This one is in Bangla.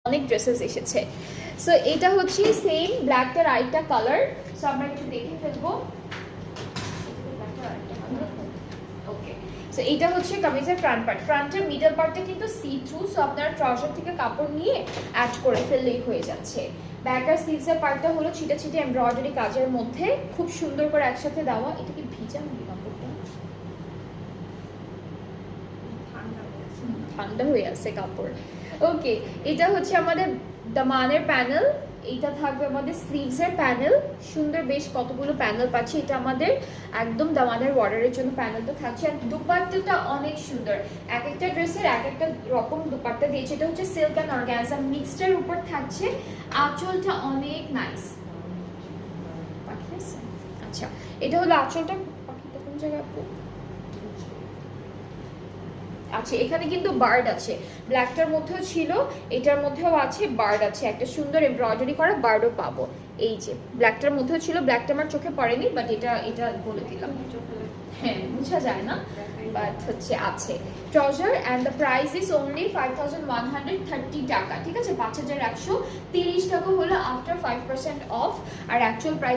অনেক ড্রেসেস এসেছে। সো এটা হচ্ছে সেম ব্ল্যাকটার আরেকটা কালার। সো আমরা একটু দেখে ফেলবো। ওকে, সো এটা হচ্ছে কামিজের ফ্রন্ট পার্ট। ফ্রন্টের মিডল পার্টটা কিন্তু সি থ্রু, সো আপনারা ট্রাউজার থেকে কাপড় নিয়ে অ্যাড করে ফেললেই হয়ে যাচ্ছে। ব্যাক আর স্লিভসের পার্টটা হলো ছিটা ছিটে এমব্রয়ডারি কাজের মধ্যে খুব সুন্দর করে একসাথে দেওয়া। এটা কি ভিজা নাকি কাপড়টা? ঠান্ডা হয়ে আছে কাপড়। ওকে, এটা হচ্ছে আমাদের দামানের প্যানেল, এটা থাকবে আমাদের স্লিভসের প্যানেল। সুন্দর বেশ কতগুলো প্যানেল পাচ্ছি। এটা আমাদের একদম দামানের বর্ডারের জন্য প্যানেলটা থাকছে। আর দুপাট্টাটা অনেক সুন্দর, এক একটা ড্রেসের এক একটা রকম দুপাট্টা দিয়েছে। এটা হচ্ছে সিল্ক অ্যান্ড অর্গানজা মিক্সডের উপর থাকছে। আঁচলটা অনেক নাইস। আচ্ছা, এটা হলো আঁচলটা। পাখিটা কোন জায়গায় আপু? আচ্ছা, এখানে কিন্তু বার্ড আছে, ব্ল্যাকটার মধ্যেও ছিল, এটার মধ্যেও আছে বার্ড আছে, একটা সুন্দর এমব্রয়ডারি করা বার্ডও পাবো। এই যে ব্ল্যাকটার মধ্যেও ছিল, ব্ল্যাকটা আমার চোখে পড়েনি, বাট এটা বলে দিলাম। হ্যাঁ, বোঝা যায় না, বাট হচ্ছে আছে। Trouser and the price is only 5130 টাকা। ঠিক আছে, 5130 টাকা হলো আফটার 5% অফ। আর অ্যাকচুয়াল প্রাইস